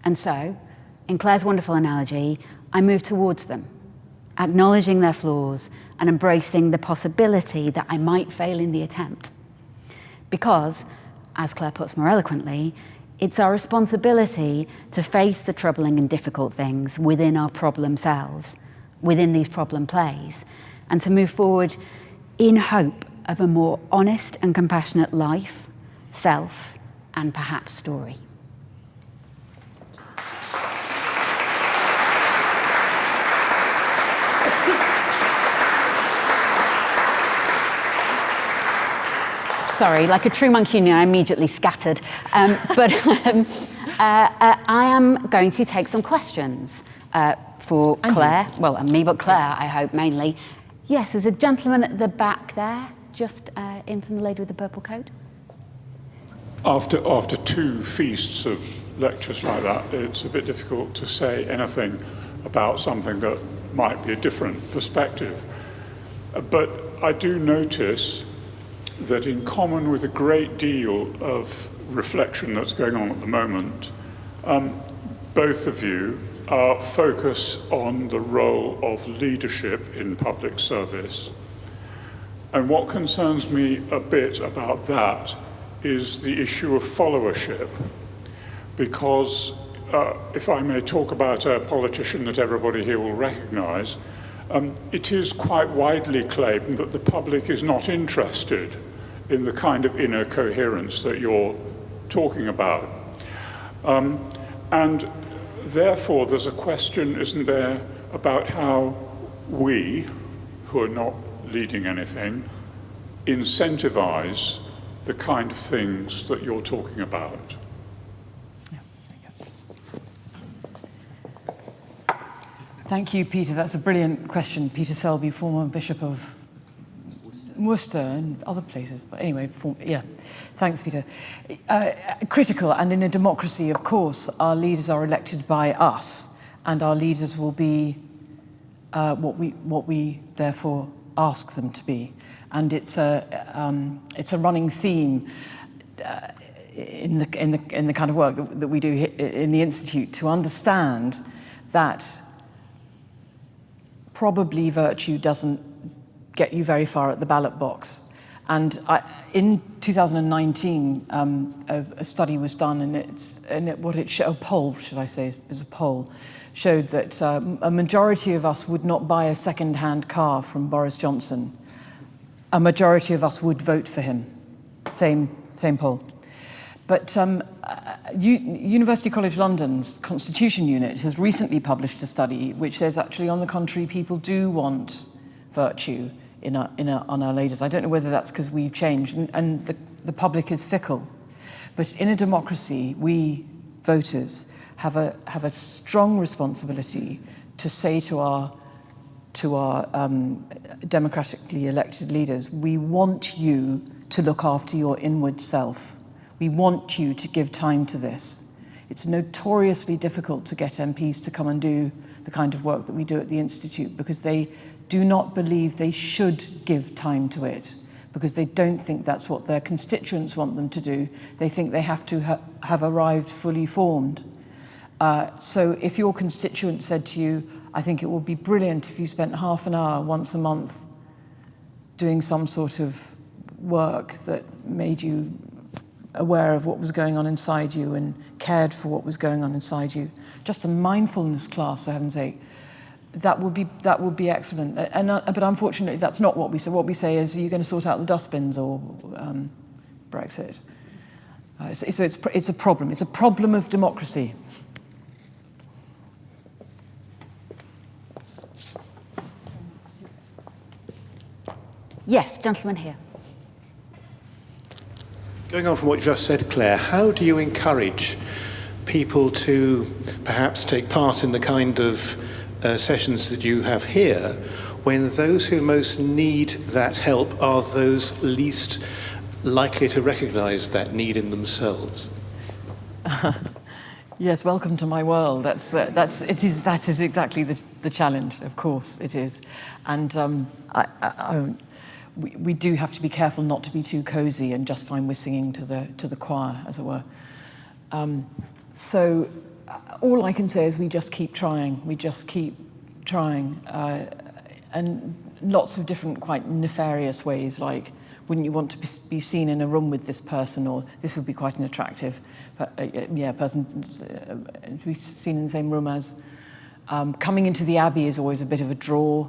And so, in Claire's wonderful analogy, I move towards them, acknowledging their flaws and embracing the possibility that I might fail in the attempt. Because, as Claire puts more eloquently, it's our responsibility to face the troubling and difficult things within our problem selves, within these problem plays, and to move forward in hope of a more honest and compassionate life, self, and perhaps story. Sorry, like a true Mancunian, I immediately scattered. But I am going to take some questions for Claire. Well, and me, but Claire, I hope, mainly. Yes, there's a gentleman at the back there, just in from the lady with the purple coat. After 2 feasts of lectures like that, it's a bit difficult to say anything about something that might be a different perspective. But I do notice that in common with a great deal of reflection that's going on at the moment, both of you are focused on the role of leadership in public service. And what concerns me a bit about that is the issue of followership. Because if I may talk about a politician that everybody here will recognise, it is quite widely claimed that the public is not interested in the kind of inner coherence that you're talking about. And therefore, there's a question, isn't there, about how we, who are not leading anything, incentivize the kind of things that you're talking about. Thank you, Peter. That's a brilliant question. Peter Selby, former Bishop of Worcester and other places, but anyway, thanks, Peter. Critical, and in a democracy, of course, our leaders are elected by us, and our leaders will be what we therefore ask them to be. And it's a running theme in the kind of work that we do in the Institute to understand that probably virtue doesn't get you very far at the ballot box. And in 2019, a study was done, a poll, should I say, it was a poll, showed that a majority of us would not buy a second-hand car from Boris Johnson. A majority of us would vote for him. Same poll. But University College London's Constitution Unit has recently published a study which says, actually, on the contrary, people do want virtue on our leaders. I don't know whether that's because we've changed, and the public is fickle. But in a democracy, we voters have a strong responsibility to say to our democratically elected leaders, we want you to look after your inward self. We want you to give time to this. It's notoriously difficult to get MPs to come and do the kind of work that we do at the Institute because they do not believe they should give time to it, because they don't think that's what their constituents want them to do. They think they have to have arrived fully formed. So if your constituent said to you, I think it would be brilliant if you spent half an hour once a month doing some sort of work that made you aware of what was going on inside you and cared for what was going on inside you. Just a mindfulness class, for heaven's sake. That would be excellent. But unfortunately, that's not what we say. What we say is, are you going to sort out the dustbins or Brexit? So it's a problem. It's a problem of democracy. Yes, gentleman here. Going on from what you just said, Claire, how do you encourage people to perhaps take part in the kind of sessions that you have here when those who most need that help are those least likely to recognise that need in themselves? Yes, welcome to my world. That is exactly the challenge. Of course, it is, and we do have to be careful not to be too cosy and just find we're singing to the choir, as it were. So all I can say is we just keep trying. We just keep trying, and lots of different quite nefarious ways, like, wouldn't you want to be seen in a room with this person, or this would be quite an attractive person to be seen in the same room as. Coming into the Abbey is always a bit of a draw.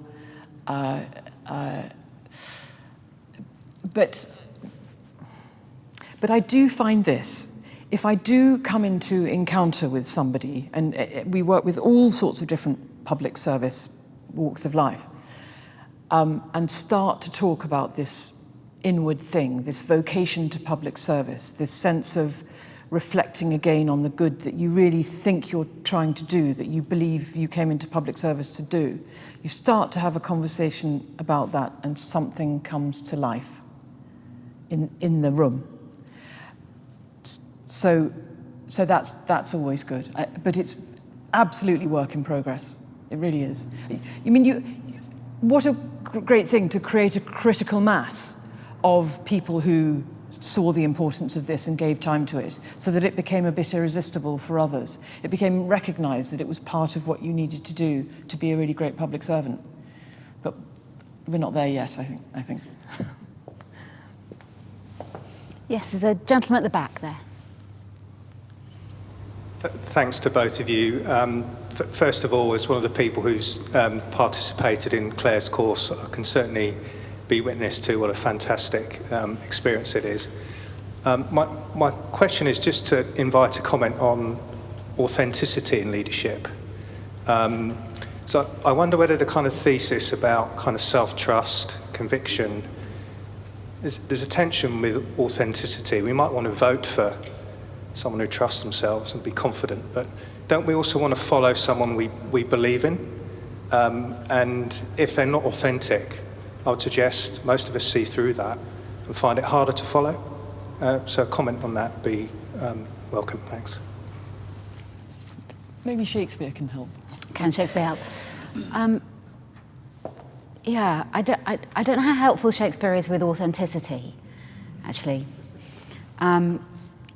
But I do find this. If I do come into encounter with somebody, and we work with all sorts of different public service walks of life, and start to talk about this inward thing, this vocation to public service, this sense of reflecting again on the good that you really think you're trying to do, that you believe you came into public service to do, you start to have a conversation about that, and something comes to life in the room. So that's always good. But it's absolutely work in progress. It really is. What a great thing to create a critical mass of people who saw the importance of this and gave time to it, so that it became a bit irresistible for others. It became recognised that it was part of what you needed to do to be a really great public servant. But we're not there yet, I think. Yes, there's a gentleman at the back there. Thanks to both of you. First of all, as one of the people who's participated in Claire's course, I can certainly be witness to what a fantastic experience it is. My question is just to invite a comment on authenticity in leadership. So I wonder whether the kind of thesis about kind of self-trust, conviction, there's a tension with authenticity. We might want to vote for someone who trusts themselves and be confident, but don't we also want to follow someone we believe in? And if they're not authentic, I would suggest most of us see through that and find it harder to follow. So a comment on that would be welcome, thanks. Maybe Shakespeare can help. Can Shakespeare help? Yeah, I don't know how helpful Shakespeare is with authenticity, actually.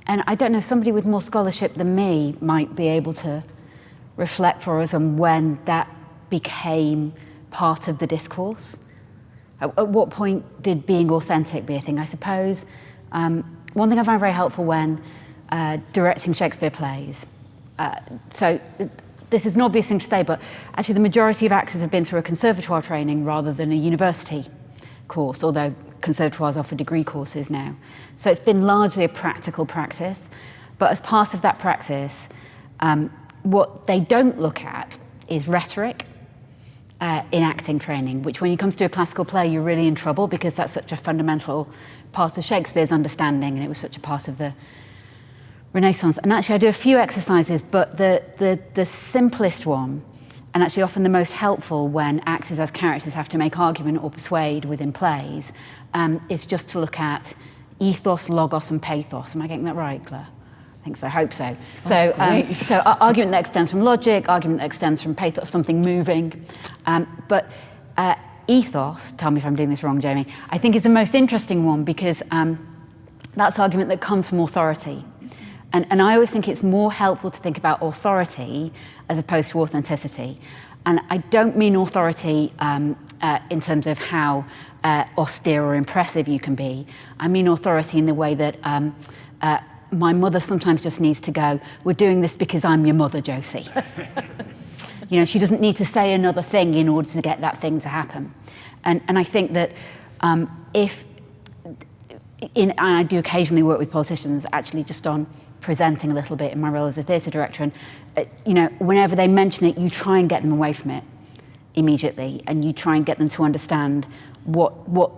And I don't know, somebody with more scholarship than me might be able to reflect for us on when that became part of the discourse. At what point did being authentic be a thing? I suppose one thing I found very helpful when directing Shakespeare plays. So this is an obvious thing to say, but actually the majority of actors have been through a conservatoire training rather than a university course, although conservatoires offer degree courses now. So it's been largely a practical practice, but as part of that practice, what they don't look at is rhetoric in acting training, which when you come to do a classical play, you're really in trouble because that's such a fundamental part of Shakespeare's understanding, and it was such a part of the Renaissance. And actually I do a few exercises, but the simplest one, and actually often the most helpful when actors as characters have to make argument or persuade within plays, is just to look at ethos, logos, and pathos. Am I getting that right, Claire? I think so, I hope so. So argument that extends from logic, argument that extends from pathos, something moving. But ethos, tell me if I'm doing this wrong, Jamie, I think is the most interesting one because that's argument that comes from authority. And I always think it's more helpful to think about authority as opposed to authenticity. And I don't mean authority in terms of how austere or impressive you can be. I mean authority in the way that my mother sometimes just needs to go, we're doing this because I'm your mother, Josie. You know, she doesn't need to say another thing in order to get that thing to happen. And I think that I do occasionally work with politicians, actually just on presenting a little bit in my role as a theatre director, and you know, whenever they mention it, you try and get them away from it immediately, and you try and get them to understand what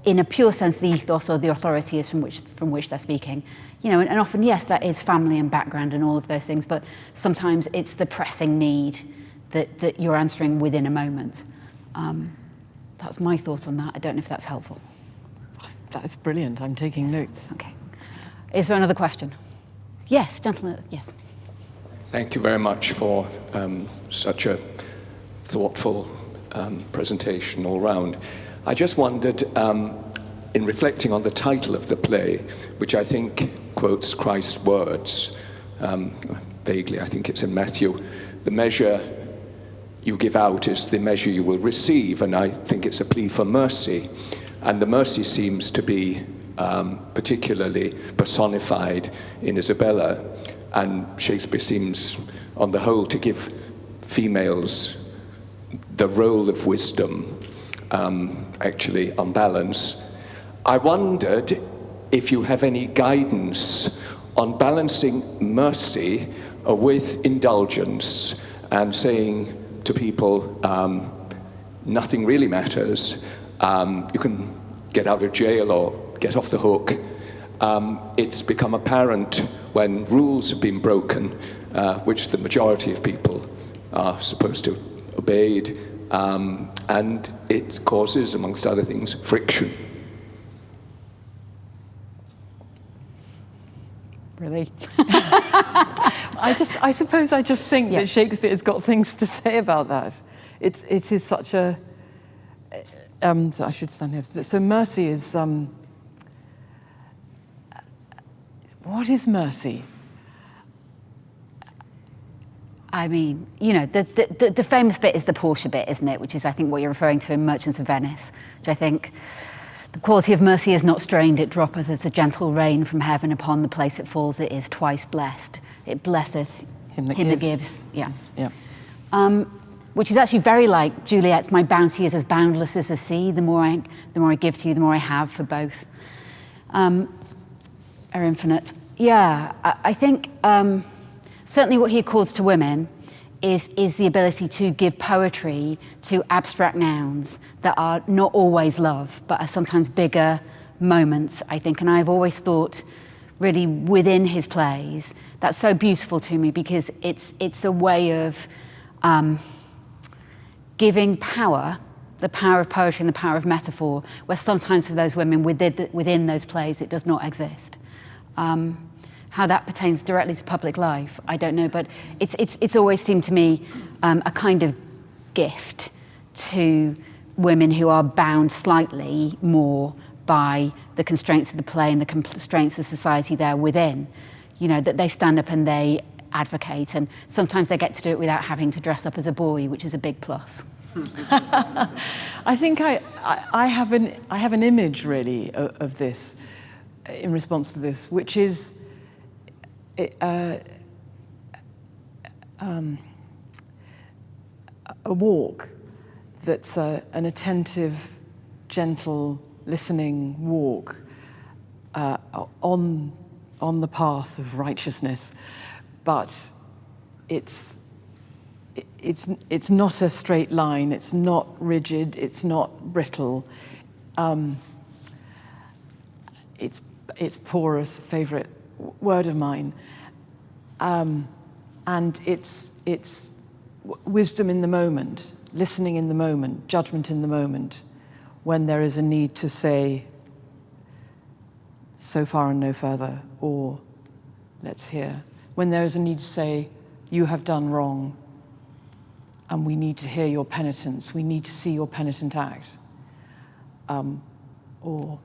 in a pure sense the ethos or the authority is from which they're speaking. You know, and often, yes, that is family and background and all of those things, but sometimes it's the pressing need that you're answering within a moment. That's my thoughts on that. I don't know if that's helpful. That's brilliant. I'm taking notes. Okay. Is there another question? Yes, gentlemen, yes. Thank you very much for such a thoughtful presentation all round. I just wondered, in reflecting on the title of the play, which I think quotes Christ's words, vaguely, I think it's in Matthew, the measure you give out is the measure you will receive, and I think it's a plea for mercy. And the mercy seems to be particularly personified in Isabella, and Shakespeare seems, on the whole, to give females the role of wisdom, actually, on balance. I wondered if you have any guidance on balancing mercy with indulgence and saying to people, nothing really matters. You can get out of jail or get off the hook. It's become apparent when rules have been broken, which the majority of people are supposed to obey, and it causes, amongst other things, friction. Really? I suppose I just think that Shakespeare has got things to say about that. It is such a... so I should stand here. So mercy is... what is mercy? I mean, you know, the famous bit is the Portia bit, isn't it? Which is, I think, what you're referring to in Merchants of Venice, which I think... The quality of mercy is not strained, it droppeth as a gentle rain from heaven upon the place it falls, it is twice blessed. It blesseth him that gives. Yeah. Which is actually very like Juliet's, my bounty is as boundless as the sea, the more I give to you, the more I have for both. Are infinite. Yeah, I think certainly what he accords to women is the ability to give poetry to abstract nouns that are not always love, but are sometimes bigger moments, I think. And I've always thought, really, within his plays, that's so beautiful to me, because it's a way of giving power, the power of poetry and the power of metaphor, where sometimes for those women within those plays it does not exist. How that pertains directly to public life, I don't know, but it's always seemed to me a kind of gift to women who are bound slightly more by the constraints of the play and the constraints of society there within. You know, that they stand up and they advocate, and sometimes they get to do it without having to dress up as a boy, which is a big plus. I think I have an image, really, of this in response to this, which is a walk that's an attentive, gentle, listening walk on the path of righteousness, but it's not a straight line. It's not rigid. It's not brittle. It's porous. Favorite word of mine. And it's wisdom in the moment, listening in the moment, judgment in the moment, when there is a need to say, so far and no further, or let's hear. When there is a need to say, you have done wrong, and we need to hear your penitence, we need to see your penitent act. Well,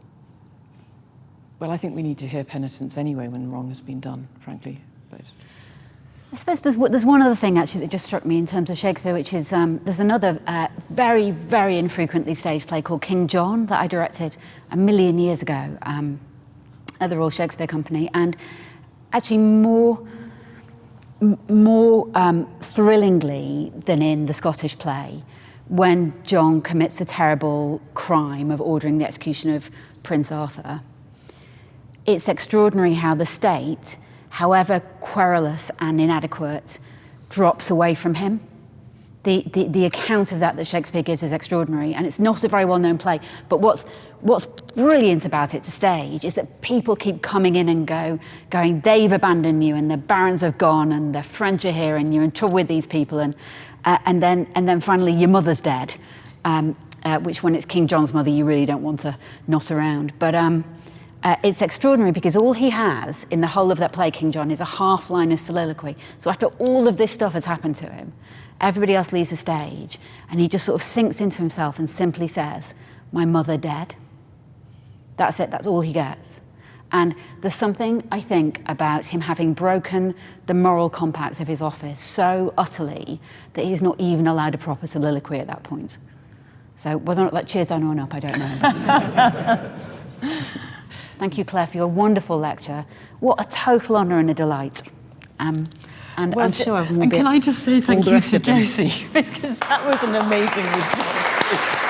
I think we need to hear penitence anyway when wrong has been done, frankly. But I suppose there's one other thing actually that just struck me in terms of Shakespeare, which is there's another very, very infrequently staged play called King John that I directed 1,000,000 years ago. at the Royal Shakespeare Company, and actually more thrillingly than in the Scottish play, when John commits a terrible crime of ordering the execution of Prince Arthur, it's extraordinary how the state, however querulous and inadequate, drops away from him. The account of that Shakespeare gives is extraordinary, and it's not a very well-known play, but what's brilliant about it to stage is that people keep coming in and going, they've abandoned you, and the barons have gone, and the French are here, and you're in trouble with these people, and then finally your mother's dead, which when it's King John's mother you really don't want to not around. But it's extraordinary because all he has in the whole of that play, King John, is a half line of soliloquy. So after all of this stuff has happened to him, everybody else leaves the stage, and he just sort of sinks into himself and simply says, "My mother dead." That's it, that's all he gets. And there's something, I think, about him having broken the moral compact of his office so utterly that he's not even allowed a proper soliloquy at that point. So whether or not that cheers anyone up, I don't know. Thank you, Claire, for your wonderful lecture. What a total honour and a delight. And well, I'm sure I will and be. can I just say thank all the you rest to of them. Josie, because that was an amazing response.